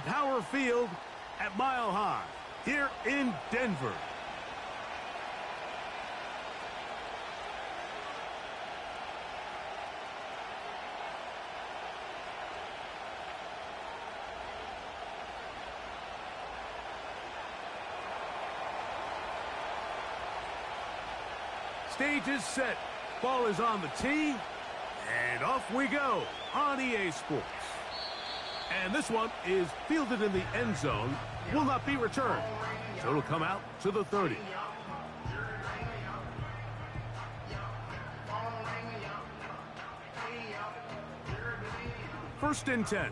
Power Field at Mile High here in Denver. Stage is set. Ball is on the tee. And off we go on EA Sports. And this one is fielded in the end zone. Will not be returned. So it'll come out to the 30. First and 10.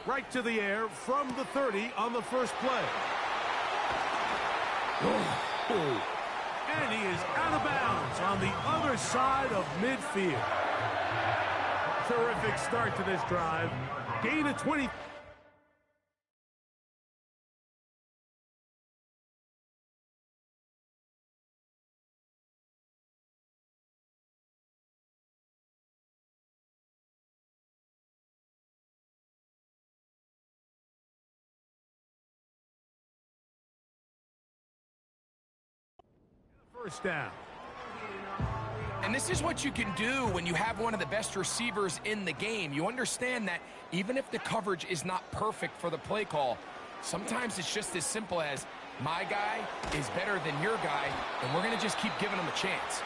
Right to the air from the 30 on the first play. Oh. And he is out of bounds on the other side of midfield. Terrific start to this drive. Gain of 20. First down. And this is what you can do when you have one of the best receivers in the game. You understand that even if the coverage is not perfect for the play call, sometimes it's just as simple as my guy is better than your guy, and we're going to just keep giving him a chance.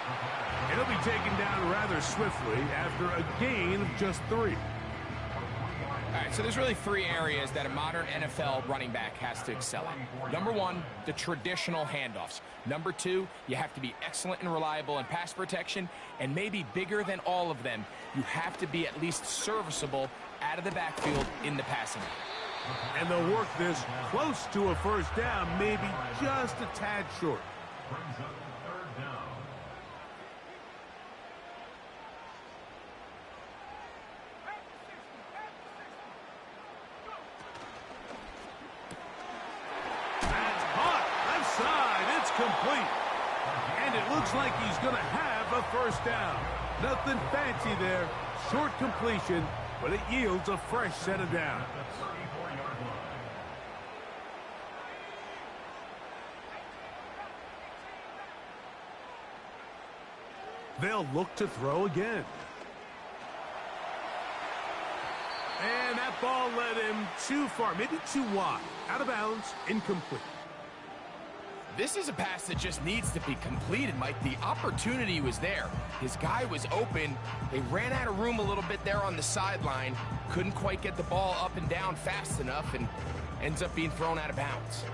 It'll be taken down rather swiftly after a gain of just 3. All right, so there's really 3 areas that a modern NFL running back has to excel at. Number 1, the traditional handoffs. Number 2, you have to be excellent and reliable in pass protection, and maybe bigger than all of them, you have to be at least serviceable out of the backfield in the passing game. And they'll work this close to a first down, maybe just a tad short. Complete. And it looks like he's going to have a first down. Nothing fancy there. Short completion, but it yields a fresh set of downs. They'll look to throw again. And that ball led him too far, maybe too wide. Out of bounds, incomplete. This is a pass that just needs to be completed, Mike. The opportunity was there. His guy was open. They ran out of room a little bit there on the sideline. Couldn't quite get the ball up and down fast enough and ends up being thrown out of bounds.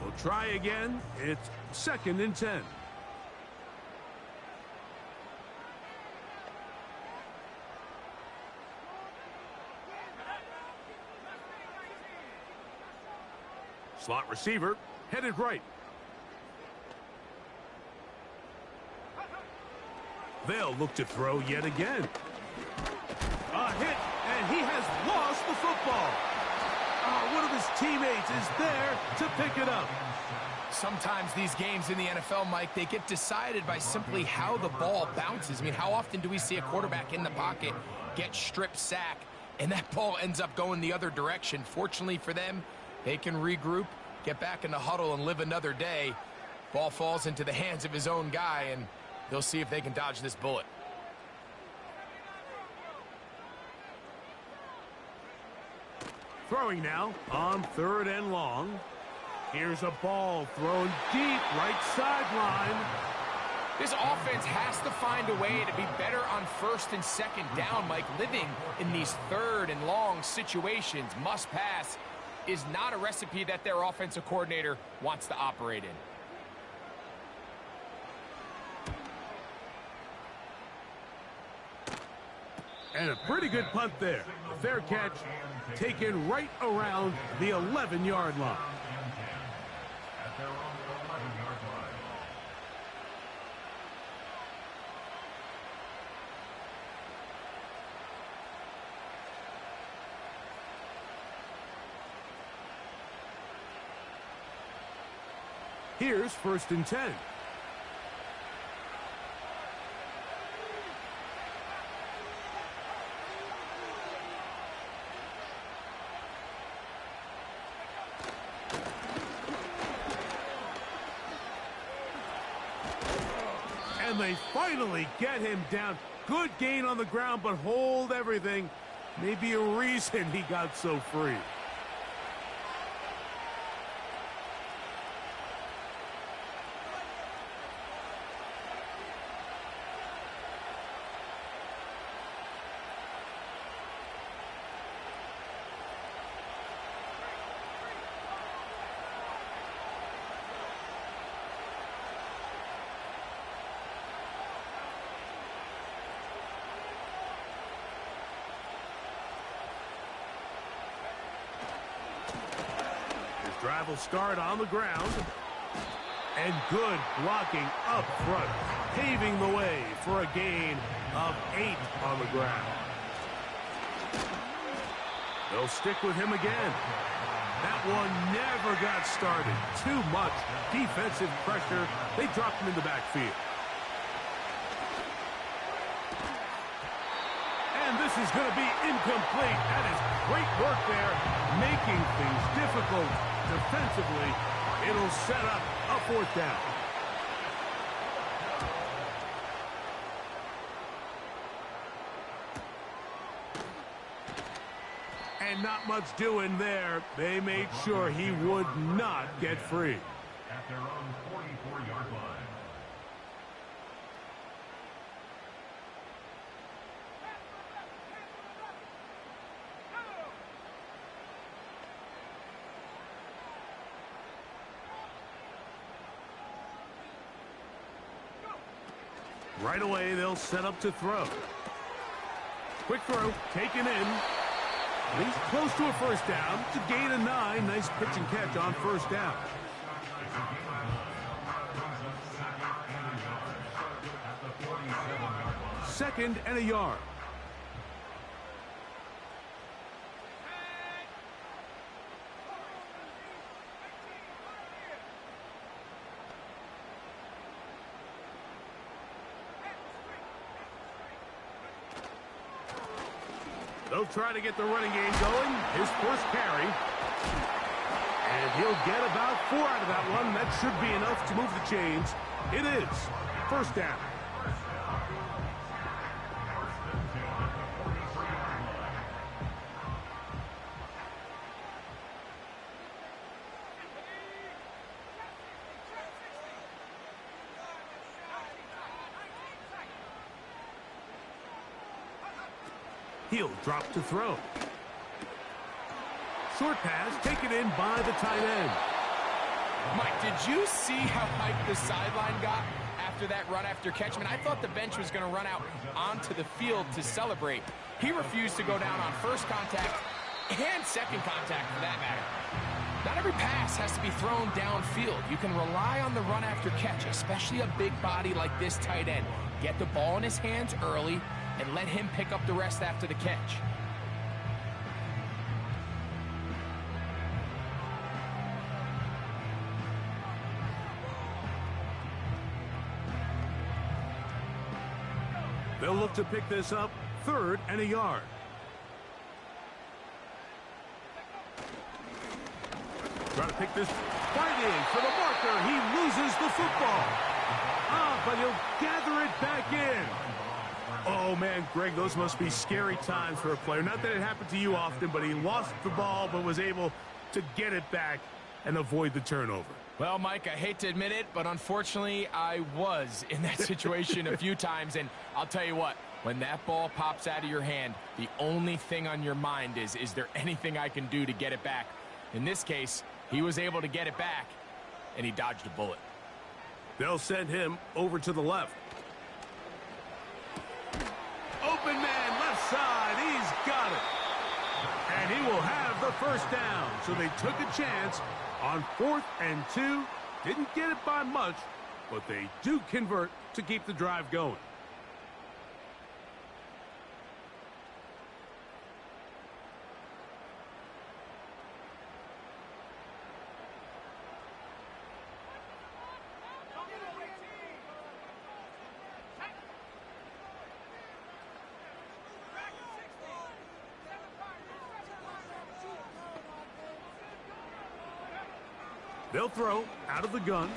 We'll try again. It's 2nd and 10. Slot receiver. Headed right. They'll look to throw yet again. A hit, and he has lost the football. One of his teammates is there to pick it up. Sometimes these games in the NFL, Mike, they get decided by simply how the ball bounces. I mean, how often do we see a quarterback in the pocket get strip sack, and that ball ends up going the other direction? Fortunately for them, they can regroup, get back in the huddle, and live another day. Ball falls into the hands of his own guy, and they'll see if they can dodge this bullet. Throwing now on 3rd and long. Here's a ball thrown deep right sideline. This offense has to find a way to be better on 1st and 2nd down, Mike. Living in these 3rd and long situations, must pass, is not a recipe that their offensive coordinator wants to operate in. And a pretty good punt there. A fair catch taken right around the 11-yard line. Here's 1st and 10. And they finally get him down. Good gain on the ground, but hold everything. Maybe a reason he got so free. Drive will start on the ground. And good blocking up front, paving the way for a gain of 8 on the ground. They'll stick with him again. That one never got started. Too much defensive pressure. They dropped him in the backfield. And this is going to be incomplete. That is great work there, making things difficult defensively. It'll set up a 4th down. And not much doing there. They made sure he would not get free. At their own 44-yard line. Right away, they'll set up to throw. Quick throw, taken in. He's close to a 1st down. It's a gain of 9. Nice pitch and catch on 1st down. Second and a yard. They'll try to get the running game going. His first carry. And he'll get about 4 out of that one. That should be enough to move the chains. It is 1st down. He'll drop to throw. Short pass taken in by the tight end. Mike, did you see how hyped the sideline got after that run after catch? I mean, I thought the bench was going to run out onto the field to celebrate. He refused to go down on 1st contact and 2nd contact for that matter. Not every pass has to be thrown downfield. You can rely on the run after catch, especially a big body like this tight end. Get the ball in his hands early and let him pick up the rest after the catch. They'll look to pick this up 3rd and a yard. Try to pick this fighting for the marker. He loses the football. But he'll gather it back in. Oh, man, Greg, those must be scary times for a player. Not that it happened to you often, but he lost the ball but was able to get it back and avoid the turnover. Well, Mike, I hate to admit it, but unfortunately, I was in that situation a few times. And I'll tell you what, when that ball pops out of your hand, the only thing on your mind is there anything I can do to get it back? In this case, he was able to get it back, and he dodged a bullet. They'll send him over to the left. Open man, left side. He's got it. And he will have the 1st down. So they took a chance on 4th and 2. Didn't get it by much, but they do convert to keep the drive going. They'll throw out of the gun.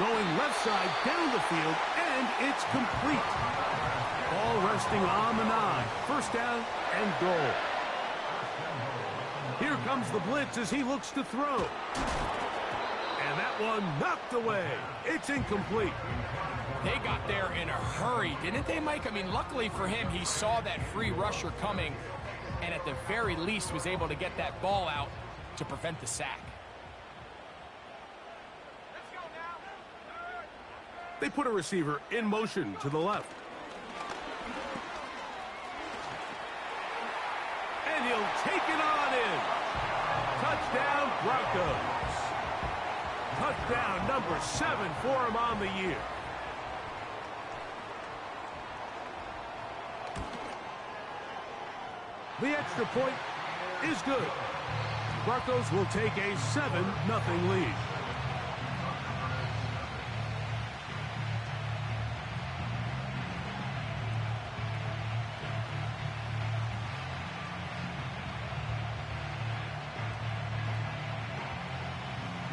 Going left side down the field, and it's complete. Ball resting on the 9. First down and goal. Here comes the blitz as he looks to throw. And that one knocked away. It's incomplete. They got there in a hurry, didn't they, Mike? I mean, luckily for him, he saw that free rusher coming, and at the very least was able to get that ball out to prevent the sack. They put a receiver in motion to the left. And he'll take it on in. Touchdown, Broncos. Touchdown number 7 for him on the year. The extra point is good. Broncos will take a 7-0 lead.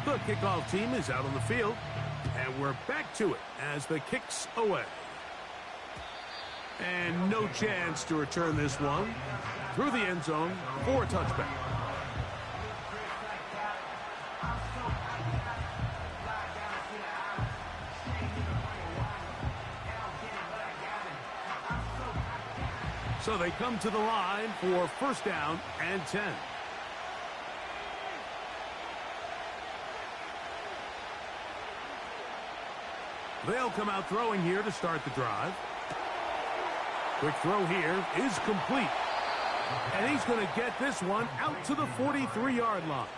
The kickoff team is out on the field, and we're back to it as the kick's away. And no chance to return this one through the end zone for a touchback. So they come to the line for first down and 10. They'll come out throwing here to start the drive. Quick throw here is complete. And he's going to get this one out to the 43-yard line.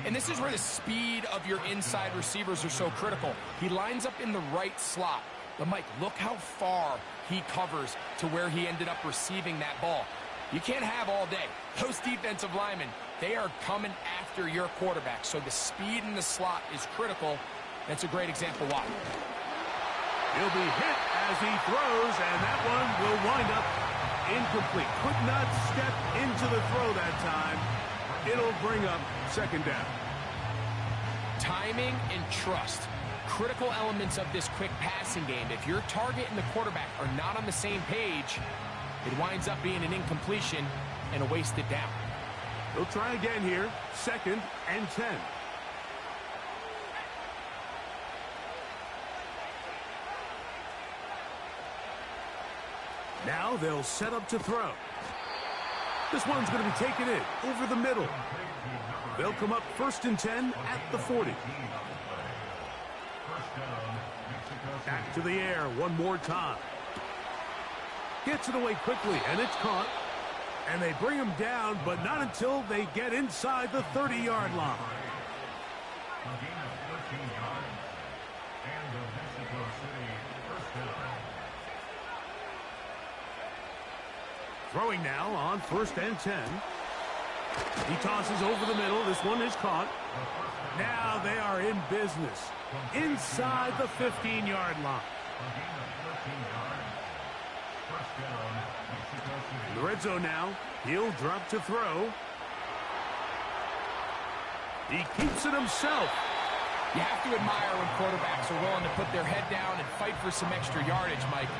And this is where the speed of your inside receivers are so critical. He lines up in the right slot. But, Mike, look how far he covers to where he ended up receiving that ball. You can't have all day. Those defensive linemen, they are coming after your quarterback. So the speed in the slot is critical. That's a great example why. He'll be hit as he throws, and that one will wind up incomplete. Could not step into the throw that time. It'll bring up second down. Timing and trust, critical elements of this quick passing game. If your target and the quarterback are not on the same page, it winds up being an incompletion and a wasted down. They'll try again here, second and 10. Now they'll set up to throw. This one's going to be taken in over the middle. They'll come up first and 10 at the 40. Back to the air one more time. Gets it away quickly, and it's caught. And they bring him down, but not until they get inside the 30-yard line. Throwing now on first and 10. He tosses over the middle. This one is caught. Now they are in business inside the 15-yard line. In the red zone now. He'll drop to throw. He keeps it himself. You have to admire when quarterbacks are willing to put their head down and fight for some extra yardage, Mike.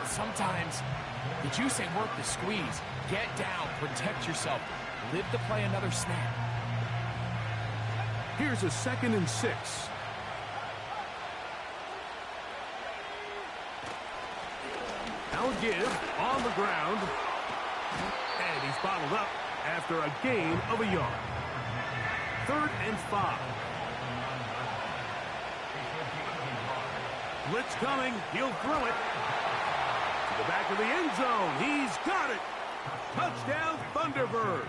Sometimes the juice ain't worth the squeeze. Get down, protect yourself, live to play another snap. Here's a second and 6. Now a give on the ground. And he's bottled up after a gain of a yard. 3rd and 5. Blitz coming. He'll throw it. To the back of the end zone. He's got it. Touchdown, Thunderbirds.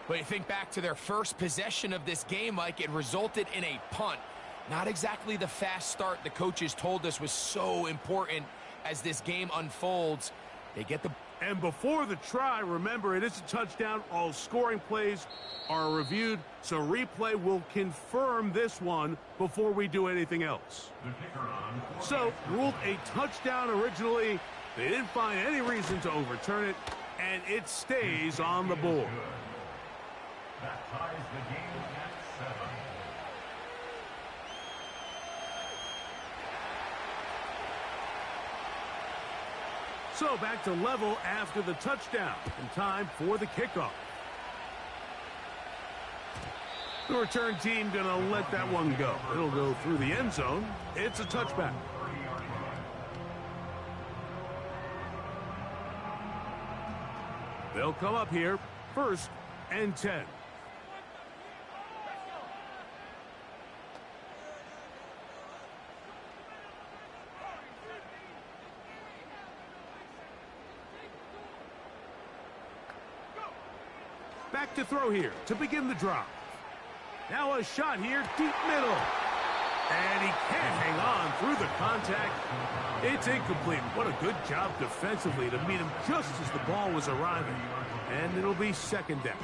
But you think back to their first possession of this game, Mike, it resulted in a punt. Not exactly the fast start the coaches told us was so important as this game unfolds. They get the... And before the try, remember, it is a touchdown. All scoring plays are reviewed, so replay will confirm this one before we do anything else. So, ruled a touchdown originally. They didn't find any reason to overturn it, and it stays on the board. That ties the game at 7. So back to level after the touchdown, and time for the kickoff. The return team going to let that one go. It'll go through the end zone. It's a touchback. They'll come up here, 1st and 10. Back to throw here to begin the drive. Now a shot here, deep middle. And he can't hang on through the contact. It's incomplete. What a good job defensively to meet him just as the ball was arriving. And it'll be 2nd down.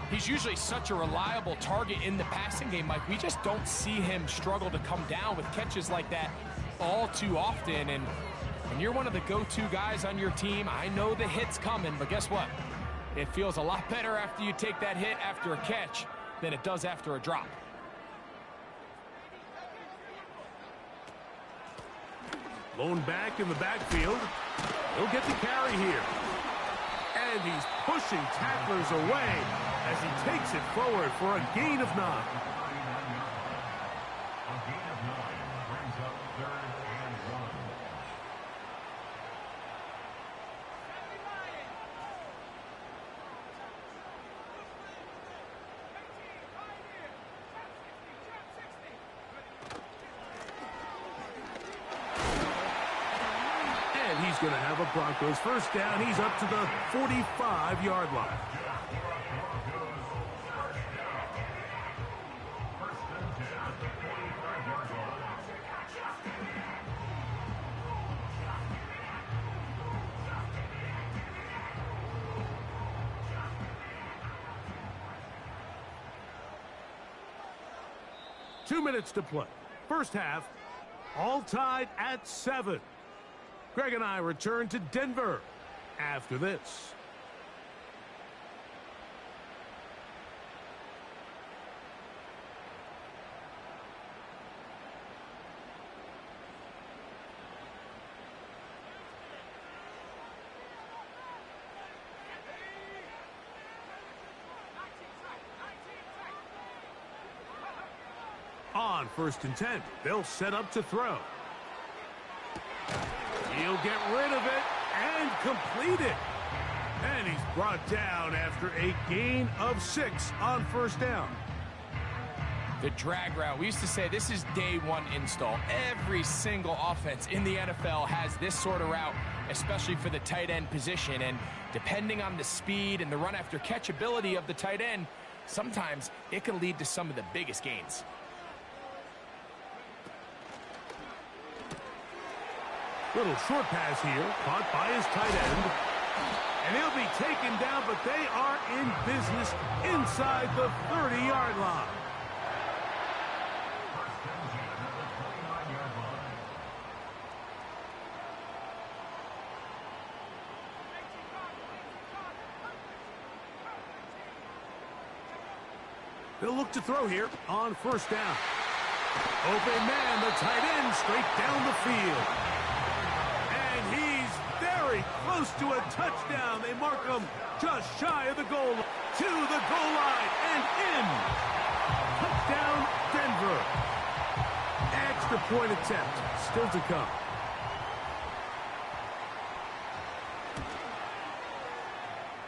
He's usually such a reliable target in the passing game, Mike. We just don't see him struggle to come down with catches like that all too often. And you're one of the go-to guys on your team. I know the hit's coming, but guess what? It feels a lot better after you take that hit after a catch than it does after a drop. Lone back in the backfield. He'll get the carry here. And he's pushing tacklers away as he takes it forward for a gain of 9. A gain of 9 brings up 3rd and 1. He's going to have a Broncos 1st down. He's up to the 45-yard line. 2 minutes to play. 1st half, all tied at 7. Greg and I return to Denver after this. On 1st and 10, they'll set up to throw. He'll get rid of it and complete it. And he's brought down after a gain of 6 on 1st down. The drag route. We used to say this is day 1 install. Every single offense in the NFL has this sort of route, especially for the tight end position. And depending on the speed and the run after catch ability of the tight end, sometimes it can lead to some of the biggest gains. Little short pass here, caught by his tight end. And he'll be taken down, but they are in business inside the 30-yard line. They'll look to throw here on 1st down. Open man, the tight end, straight down the field. Very close to a touchdown. They mark him just shy of the goal line. To the goal line and in. Touchdown, Denver. Extra point attempt still to come.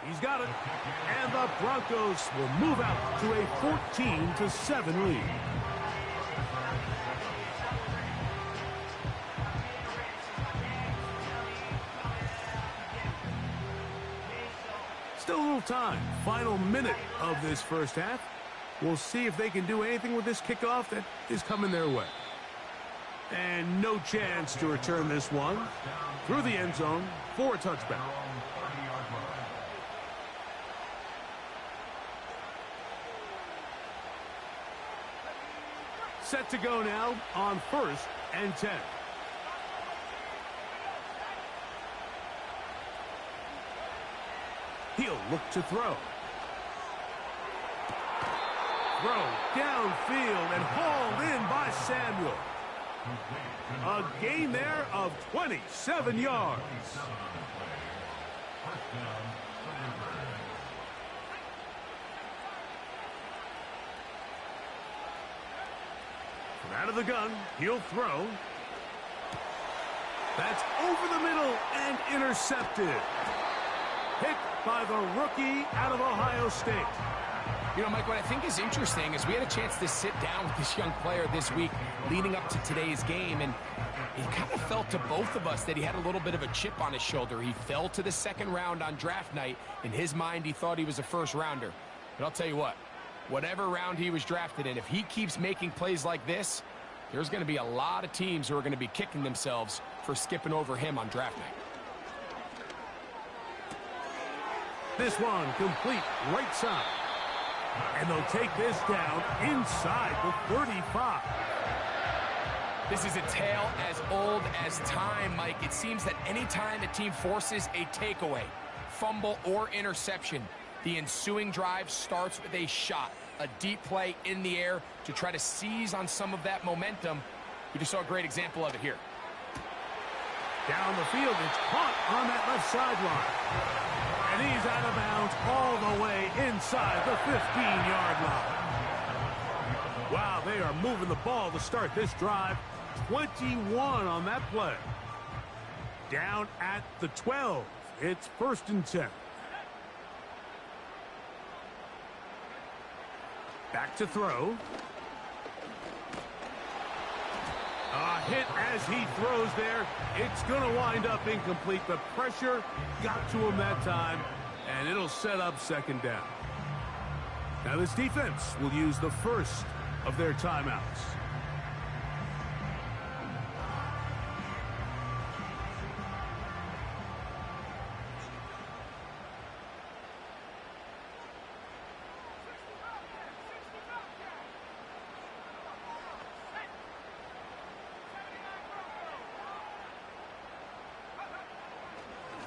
He's got it. And the Broncos will move out to a 14-7 lead. Still a little time. Final minute of this 1st half. We'll see if they can do anything with this kickoff that is coming their way. And no chance to return this one through the end zone for a touchback. Set to go now on 1st and 10. He'll look to throw. Throw downfield and hauled in by Samuel. A gain there of 27 yards. From out of the gun, he'll throw. That's over the middle and intercepted. Picked by the rookie out of Ohio State. You know, Mike, what I think is interesting is we had a chance to sit down with this young player this week leading up to today's game, and it kind of felt to both of us that he had a little bit of a chip on his shoulder. He fell to the second round on draft night. In his mind, he thought he was a first rounder. But I'll tell you what, whatever round he was drafted in, if he keeps making plays like this, there's going to be a lot of teams who are going to be kicking themselves for skipping over him on draft night. This one complete right side. And they'll take this down inside the 35. This is a tale as old as time, Mike. It seems that anytime a team forces a takeaway, fumble, or interception, the ensuing drive starts with a shot, a deep play in the air to try to seize on some of that momentum. We just saw a great example of it here. Down the field, it's caught on that left sideline. And he's out of bounds all the way inside the 15-yard line. Wow, they are moving the ball to start this drive. 21 on that play. Down at the 12. It's 1st and 10. Back to throw. A hit as he throws there. It's going to wind up incomplete. The pressure got to him that time, and it'll set up 2nd down. Now this defense will use the first of their timeouts.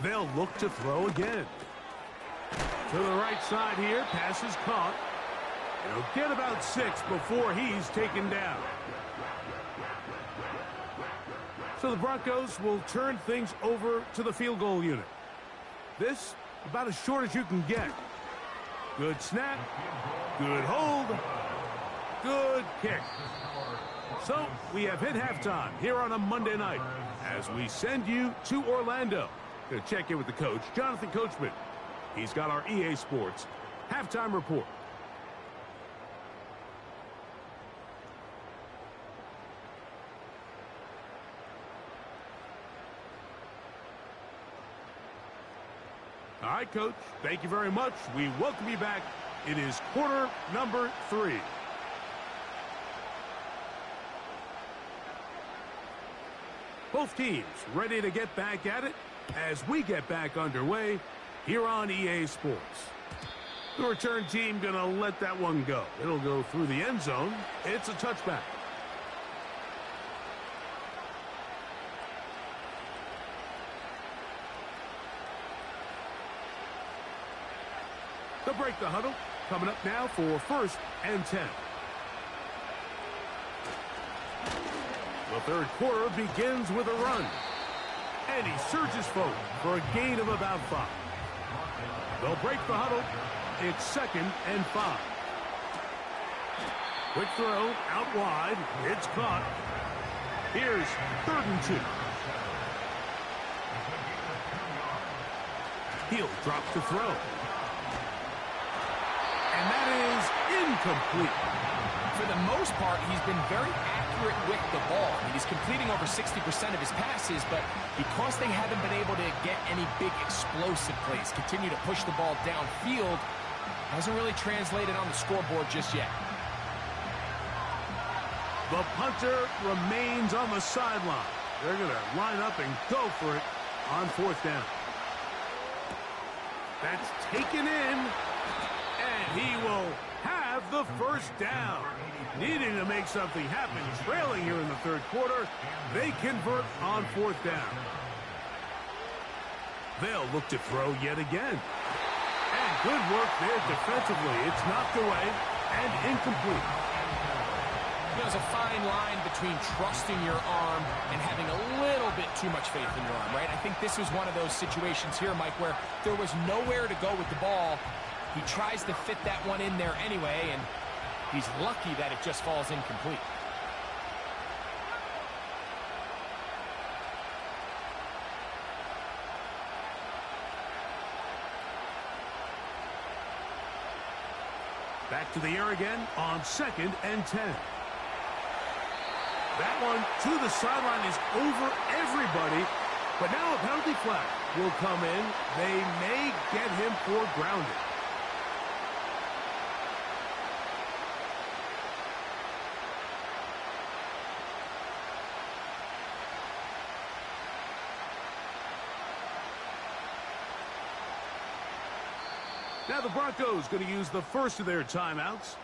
They'll look to throw again. To the right side here, pass is caught. He'll get about 6 before he's taken down. So the Broncos will turn things over to the field goal unit. This, about as short as you can get. Good snap, good hold, good kick. So we have hit halftime here on a Monday night as we send you to Orlando. Going to check in with the coach, Jonathan Coachman. He's got our EA Sports halftime report. All right, Coach. Thank you very much. We welcome you back. It is quarter number 3. Both teams ready to get back at it as we get back underway here on EA Sports. The return team going to let that one go. It'll go through the end zone. It's a touchback. They'll break the huddle. Coming up now for 1st and 10. The third quarter begins with a run. And he surges forward for a gain of about 5. They'll break the huddle. It's 2nd and 5. Quick throw out wide. It's caught. Here's 3rd and 2. He'll drop to throw. And that is incomplete. For the most part, he's been very accurate with the ball. I mean, he's completing over 60% of his passes, but because they haven't been able to get any big explosive plays, continue to push the ball downfield, hasn't really translated on the scoreboard just yet. The punter remains on the sideline. They're going to line up and go for it on 4th down. That's taken in, and he will have the 1st down. Needing to make something happen, trailing here in the 3rd quarter. They convert on 4th down. They'll look to throw yet again. And good work there defensively. It's knocked away and incomplete. You know, there's a fine line between trusting your arm and having a little bit too much faith in your arm, right? I think this was one of those situations here, Mike, where there was nowhere to go with the ball. He tries to fit that one in there anyway, and he's lucky that it just falls incomplete. Back to the air again on 2nd and 10. That one to the sideline is over everybody, but now a penalty flag will come in. They may get him for grounding. Now the Broncos going to use the first of their timeouts.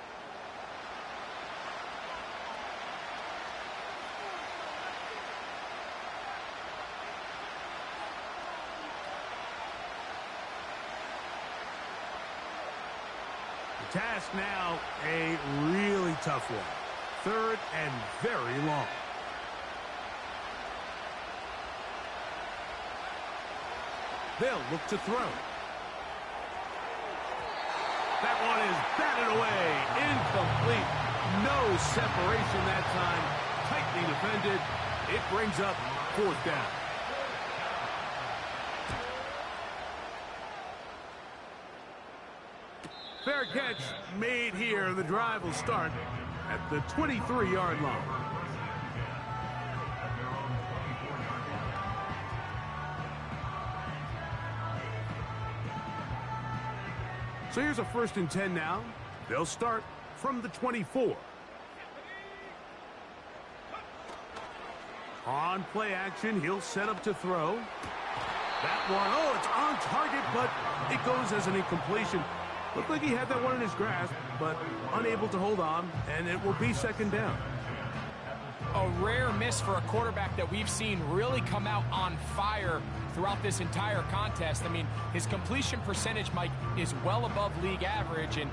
The task now, a really tough one. 3rd and very long. They'll look to throw. That one is batted away. Incomplete. No separation that time. Tightly defended. It brings up 4th down. Fair catch made here. The drive will start at the 23-yard line. So here's a 1st and 10 now. They'll start from the 24. On play action, he'll set up to throw. That one, oh, it's on target, but it goes as an incompletion. Looked like he had that one in his grasp, but unable to hold on, and it will be 2nd down. A rare miss for a quarterback that we've seen really come out on fire throughout this entire contest. I mean, his completion percentage, Mike, is well above league average, and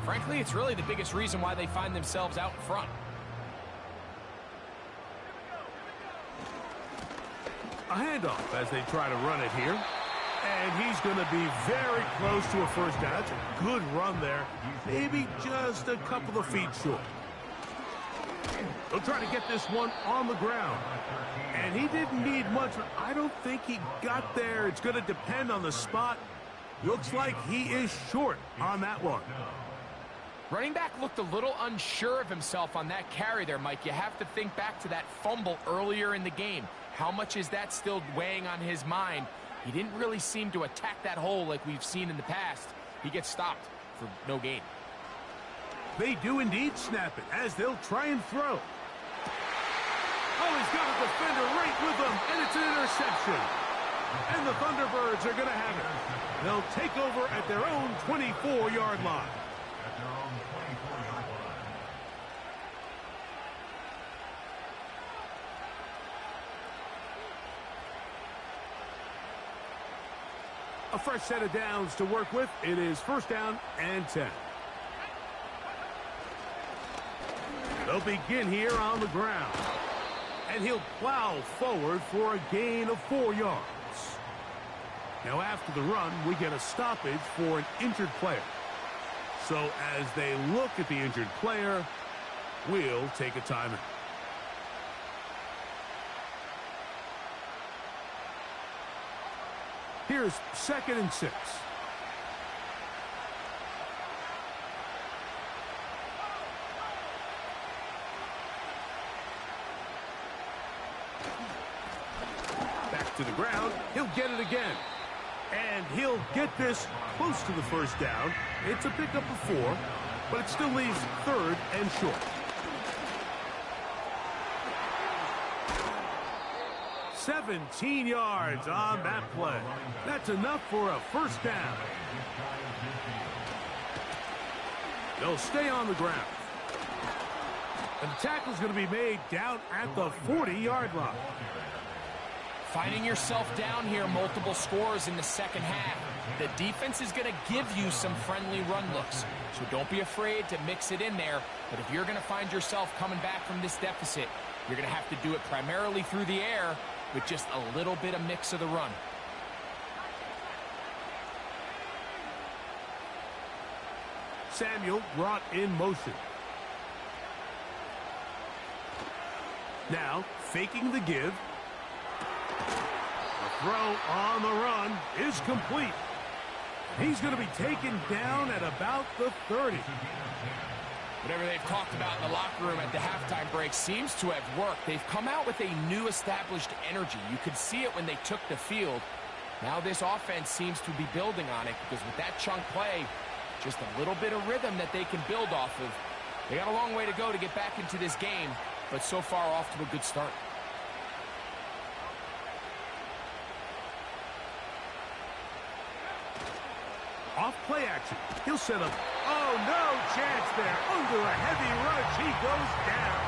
frankly, it's really the biggest reason why they find themselves out in front. A handoff as they try to run it here. And he's going to be very close to a 1st down. That's a good run there. Maybe just a couple of feet short. He'll try to get this one on the ground. And he didn't need much. I don't think he got there. It's going to depend on the spot. Looks like he is short on that one. Running back looked a little unsure of himself on that carry there, Mike. You have to think back to that fumble earlier in the game. How much is that still weighing on his mind? He didn't really seem to attack that hole like we've seen in the past. He gets stopped for no gain. They do indeed snap it as they'll try and throw. Oh, he's got a defender right with him, and it's an interception. And the Thunderbirds are going to have it. They'll take over at their own 24-yard line. A fresh set of downs to work with. It is 1st down and 10. They'll begin here on the ground. And he'll plow forward for a gain of 4 yards. Now after the run, we get a stoppage for an injured player. So as they look at the injured player, we'll take a timeout. Here's 2nd and 6. Back to the ground. He'll get it again. And he'll get this close to the 1st down. It's a pickup of 4, but it still leaves 3rd and short. 17 yards on that play. That's enough for a 1st down. They'll stay on the ground. And the tackle's going to be made down at the 40-yard line. Finding yourself down here, multiple scores in the second half. The defense is going to give you some friendly run looks, so don't be afraid to mix it in there. But if you're going to find yourself coming back from this deficit, you're going to have to do it primarily through the air with just a little bit of mix of the run. Samuel brought in motion. Now, faking the give. The throw on the run is complete. He's going to be taken down at about the 30. Whatever they've talked about in the locker room at the halftime break seems to have worked. They've come out with a new established energy. You could see it when they took the field. Now this offense seems to be building on it because with that chunk play, just a little bit of rhythm that they can build off of. They got a long way to go to get back into this game, but so far off to a good start. Off play action. He'll set up. Oh, no chance there. Under a heavy rush, he goes down.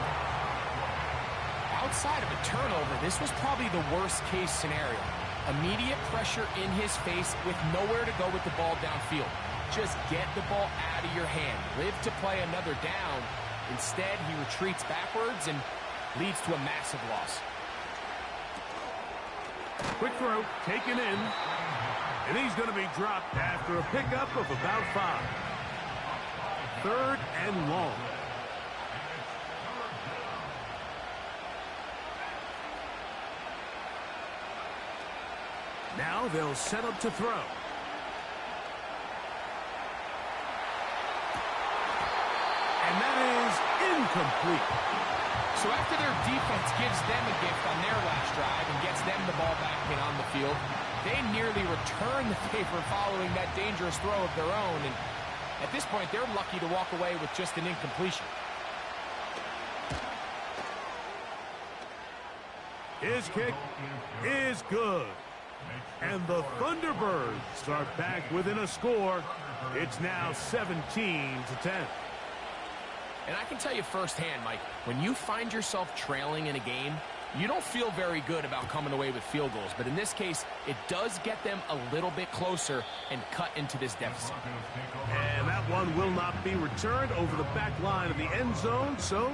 Outside of a turnover, this was probably the worst case scenario. Immediate pressure in his face with nowhere to go with the ball downfield. Just get the ball out of your hand. Live to play another down. Instead, he retreats backwards and leads to a massive loss. Quick throw, taken in. And he's going to be dropped after a pickup of about 5. 3rd and long. Now they'll set up to throw. And that is incomplete. So after their defense gives them a gift on their last drive and gets them the ball back in on the field, they nearly return the favor following that dangerous throw of their own. And at this point, they're lucky to walk away with just an incompletion. His kick is good. And the Thunderbirds are back within a score. It's now 17-10. And I can tell you firsthand, Mike, when you find yourself trailing in a game, you don't feel very good about coming away with field goals. But in this case, it does get them a little bit closer and cut into this deficit. And that one will not be returned over the back line of the end zone. So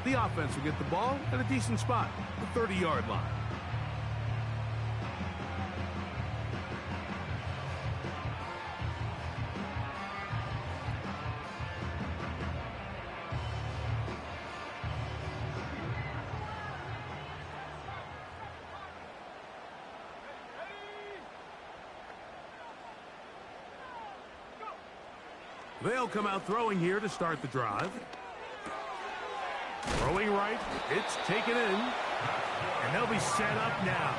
the offense will get the ball at a decent spot, the 30-yard line. They'll come out throwing here to start the drive. Throwing right, it's taken in. And they'll be set up now.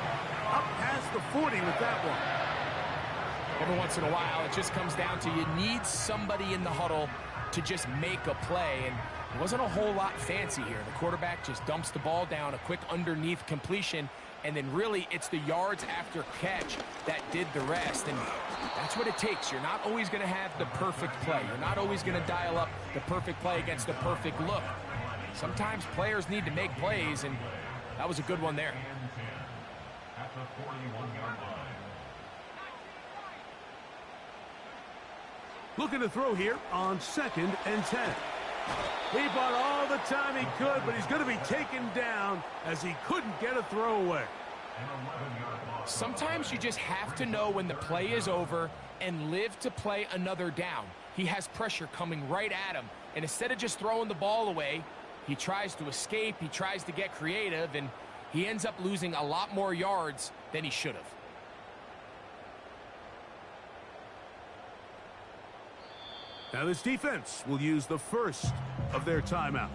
Up past the 40 with that one. Every once in a while, it just comes down to you need somebody in the huddle to just make a play. And it wasn't a whole lot fancy here. The quarterback just dumps the ball down, a quick underneath completion, and then really it's the yards after catch that did the rest. And that's what it takes. You're not always going to have the perfect play. You're not always going to dial up the perfect play against the perfect look. Sometimes players need to make plays, and that was a good one there. At the 41-yard line. Looking to throw here on 2nd and 10. He bought all the time he could, but he's going to be taken down as he couldn't get a throw away. Sometimes you just have to know when the play is over and live to play another down. He has pressure coming right at him, and instead of just throwing the ball away, he tries to escape, he tries to get creative, and he ends up losing a lot more yards than he should have. Now this defense will use the first of their timeouts.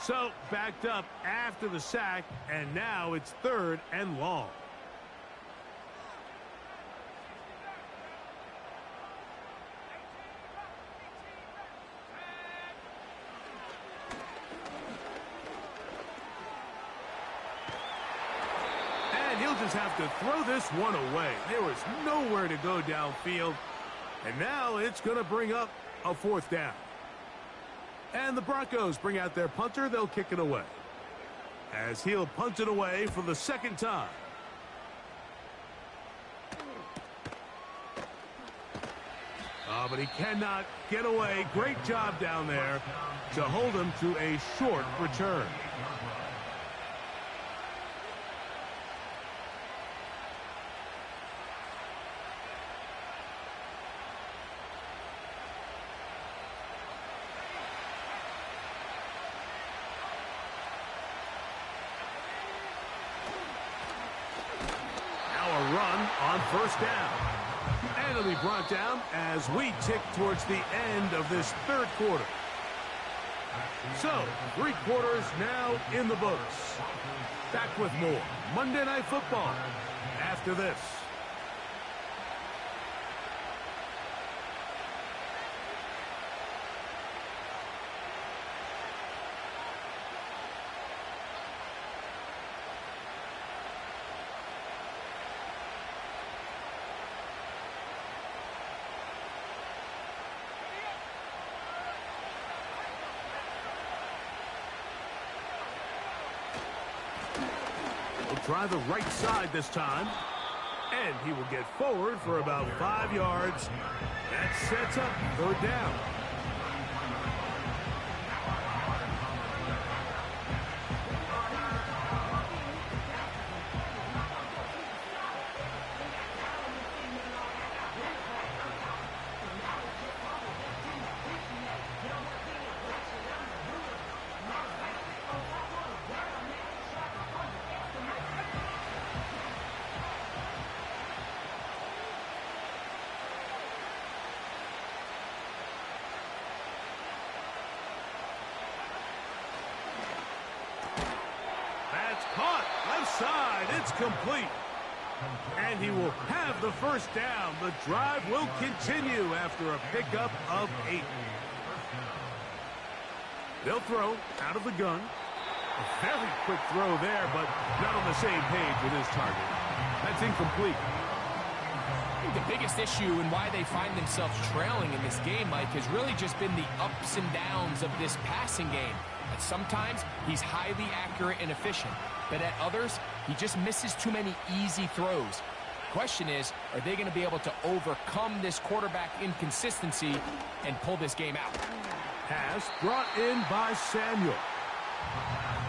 So backed up after the sack, and now it's 3rd and long. He'll just have to throw this one away. There was nowhere to go downfield. And now it's going to bring up a 4th down. And the Broncos bring out their punter. They'll kick it away, as he'll punt it away for the 2nd time. Oh, but he cannot get away. Great job down there to hold him to a short return. Now a run on 1st down. And it'll be brought down as we tick towards the end of this 3rd quarter. So, 3 quarters now in the books. Back with more Monday Night Football after this. Try the right side this time. And he will get forward for about 5 yards. That sets up 3rd down. Caught left side. It's complete. And he will have the 1st down. The drive will continue after a pickup of 8. They'll throw out of the gun. A very quick throw there, but not on the same page with his target. That's incomplete. I think the biggest issue and why they find themselves trailing in this game, Mike, has really just been the ups and downs of this passing game. At sometimes, he's highly accurate and efficient. But at others, he just misses too many easy throws. Question is, are they going to be able to overcome this quarterback inconsistency and pull this game out? Pass brought in by Samuel.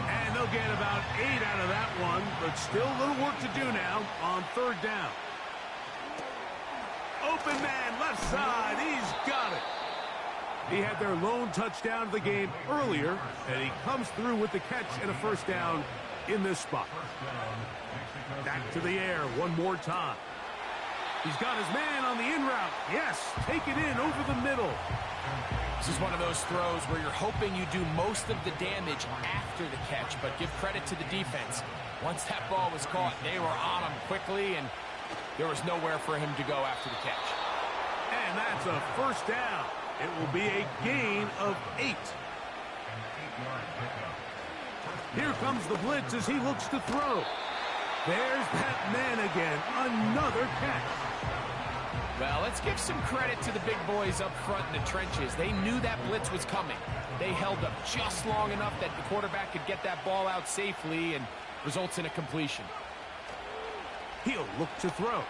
And they'll get about 8 out of that one, but still a little work to do now on 3rd down. Open man, left side, he's got it. He had their lone touchdown of the game earlier, and he comes through with the catch and a 1st down in this spot. Back to the air one more time. He's got his man on the in route. Yes, take it in over the middle. This is one of those throws where you're hoping you do most of the damage after the catch, but give credit to the defense. Once that ball was caught, they were on him quickly, and there was nowhere for him to go after the catch. And that's a 1st down. It will be a gain of 8. Here comes the blitz as he looks to throw. There's that man again. Another catch. Well, let's give some credit to the big boys up front in the trenches. They knew that blitz was coming. They held up just long enough that the quarterback could get that ball out safely and results in a completion. He'll look to throw.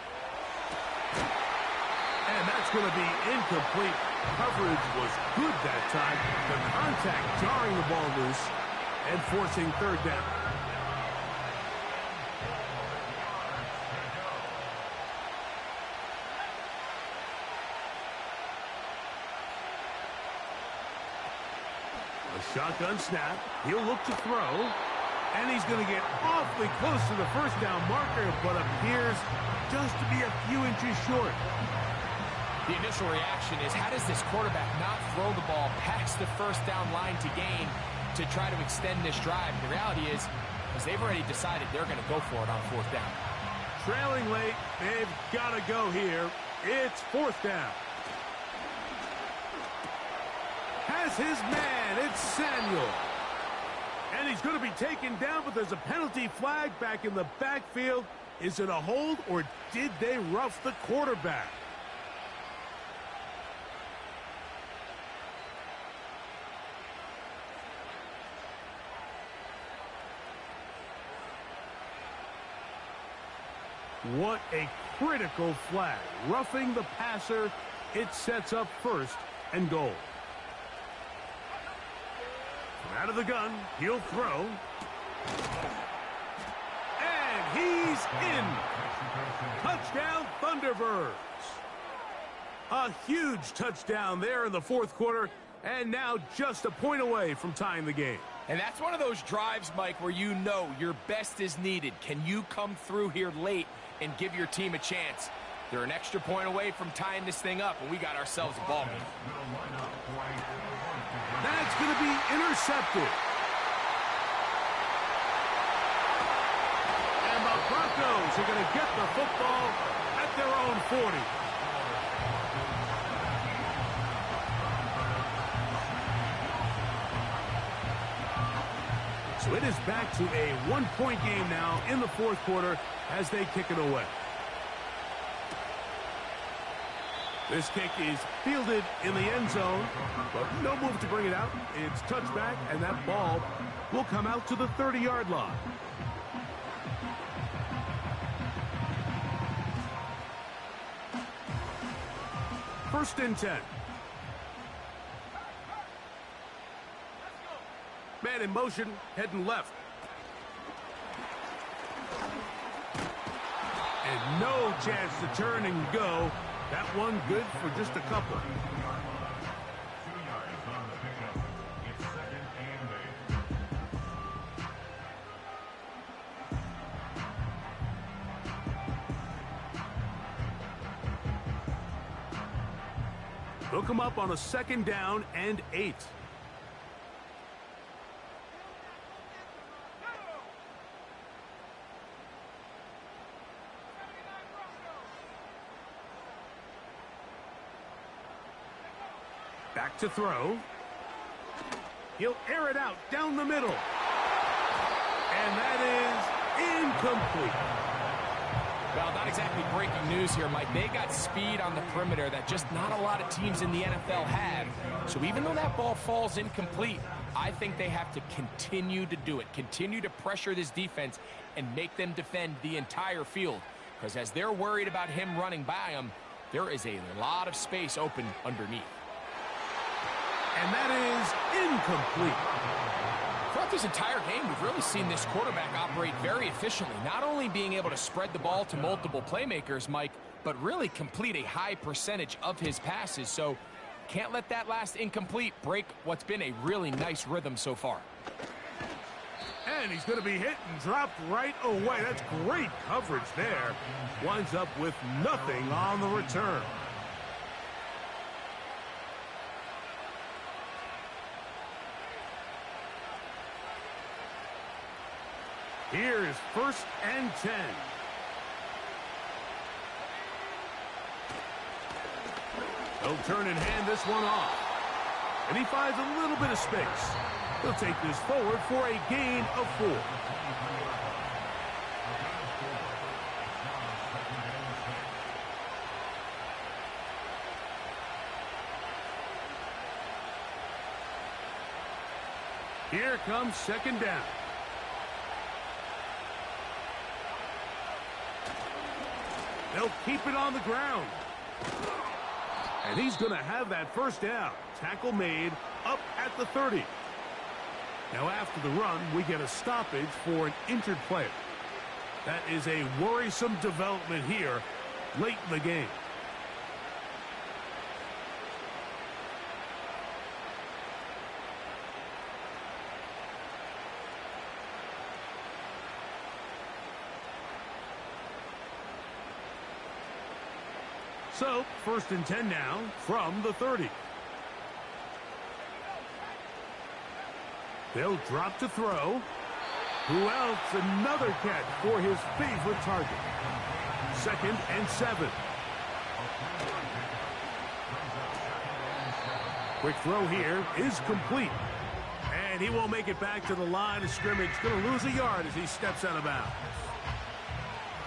And that's going to be incomplete. Coverage was good that time. The contact jarring the ball loose and forcing 3rd down. A shotgun snap. He'll look to throw. And he's going to get awfully close to the 1st down marker, but appears just to be a few inches short. The initial reaction is, how does this quarterback not throw the ball past the 1st down line to gain to try to extend this drive? The reality is they've already decided they're going to go for it on 4th down. Trailing late, they've got to go here. It's 4th down. Has his man, it's Samuel. And he's going to be taken down, but there's a penalty flag back in the backfield. Is it a hold, or did they rough the quarterback? What a critical flag. Roughing the passer, it sets up first and goal. Out of the gun, he'll throw. And he's in. Touchdown, Thunderbirds. A huge touchdown there in the fourth quarter, and now just a point away from tying the game. And that's one of those drives, Mike, where you know your best is needed. Can you come through here late and give your team a chance? They're an extra point away from tying this thing up, and we got ourselves a ball game. That's going to be intercepted. And the Broncos are going to get the football at their own 40. So it is back to a one-point game now in the fourth quarter as they kick it away. This kick is fielded in the end zone, but no move to bring it out. It's touchback, and that ball will come out to the 30-yard line. First and 10. Man in motion, heading left. And no chance to turn and go. That one good for just a couple. 2 yards on the pickup. It's 2nd and 8. Hook him up on a 2nd down and 8. Back to throw. He'll air it out down the middle. And that is incomplete. Well, not exactly breaking news here, Mike. They got speed on the perimeter that just not a lot of teams in the NFL have. So even though that ball falls incomplete, I think they have to continue to do it. Continue to pressure this defense and make them defend the entire field. Because as they're worried about him running by them, there is a lot of space open underneath. And that is incomplete. Throughout this entire game, we've really seen this quarterback operate very efficiently, not only being able to spread the ball to multiple playmakers, Mike, but really complete a high percentage of his passes. So can't let that last incomplete break what's been a really nice rhythm so far. And he's going to be hit and dropped right away. That's great coverage there. Winds up with nothing on the return. Here is 1st and 10. He'll turn and hand this one off. And he finds a little bit of space. He'll take this forward for a gain of 4. Here comes 2nd down. They'll keep it on the ground. And he's going to have that 1st down. Tackle made up at the 30. Now after the run, we get a stoppage for an injured player. That is a worrisome development here late in the game. So, 1st and 10 now from the 30. They'll drop to throw. Who else? Another catch for his favorite target. 2nd and 7. Quick throw here is complete. And he won't make it back to the line of scrimmage. Going to lose a yard as he steps out of bounds.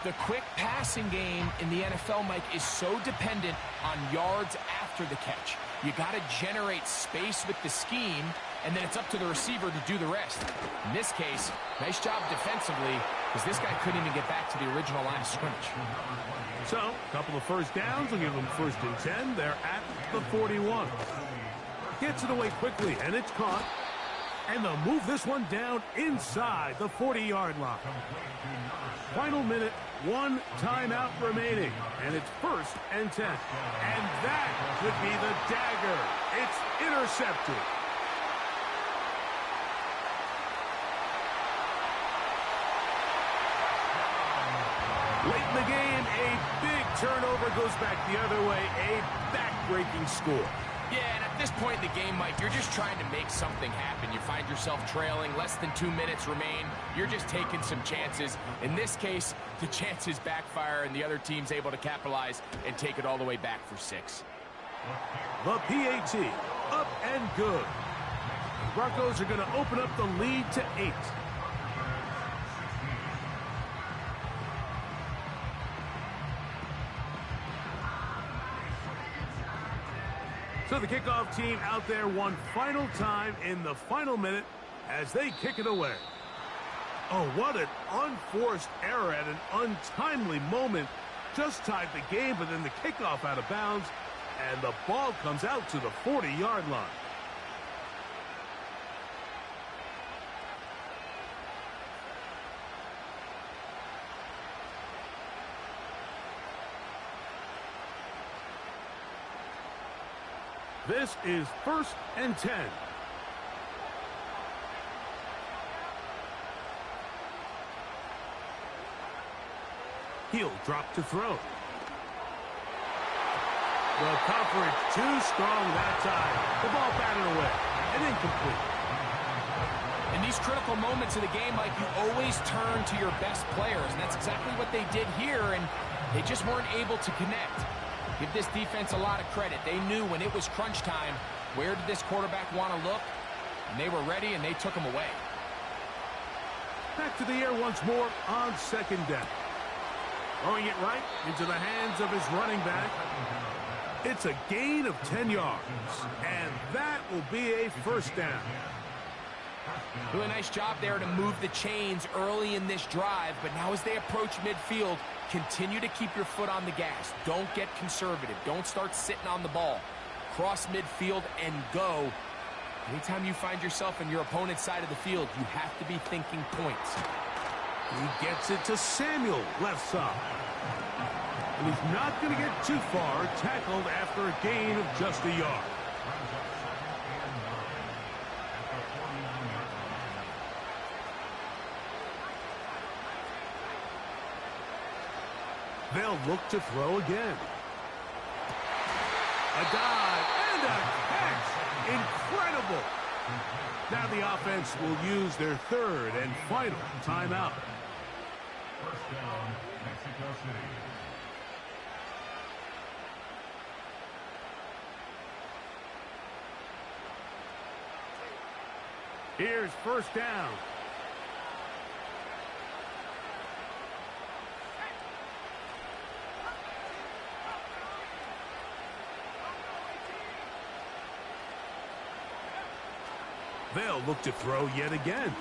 The quick passing game in the NFL, Mike, is so dependent on yards after the catch. You got to generate space with the scheme, and then it's up to the receiver to do the rest. In this case, nice job defensively, because this guy couldn't even get back to the original line of scrimmage. So, a couple of first downs will give them 1st and 10. They're at the 41. Gets it away quickly, and it's caught. And they'll move this one down inside the 40-yard line. Final minute, 1 timeout remaining, and it's 1st and 10. And that could be the dagger. It's intercepted. Late in the game, a big turnover goes back the other way, a back-breaking score. Yeah, and at this point in the game, Mike, you're just trying to make something happen. You find yourself trailing, less than 2 minutes remain. You're just taking some chances. In this case, the chances backfire, and the other team's able to capitalize and take it all the way back for 6. The PAT, up and good. The Broncos are going to open up the lead to 8. So the kickoff team out there one final time in the final minute as they kick it away. Oh, what an unforced error at an untimely moment. Just tied the game, but then the kickoff out of bounds, and the ball comes out to the 40-yard line. This is 1st and 10. He'll drop to throw. The coverage too strong that time. The ball batted away and incomplete. In these critical moments of the game, Mike, you always turn to your best players, and that's exactly what they did here, and they just weren't able to connect. Give this defense a lot of credit. They knew when it was crunch time, where did this quarterback want to look? And they were ready, and they took him away. Back to the air once more on 2nd down. Throwing it right into the hands of his running back. It's a gain of 10 yards, and that will be a 1st down. Really nice job there to move the chains early in this drive, but now as they approach midfield, continue to keep your foot on the gas. Don't get conservative. Don't start sitting on the ball. Cross midfield and go. Anytime you find yourself on your opponent's side of the field, you have to be thinking points. He gets it to Samuel, left side. And he's not going to get too far, tackled after a gain of just a yard. They'll look to throw again. A dive and a catch. Incredible. Now the offense will use their 3rd and final timeout. 1st down, Mexico City. Here's 1st down. They'll look to throw yet again.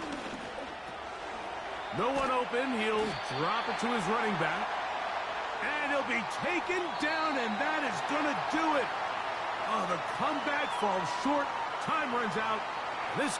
No one open. He'll drop it to his running back. And he'll be taken down, and that is going to do it. Oh, the comeback falls short. Time runs out. This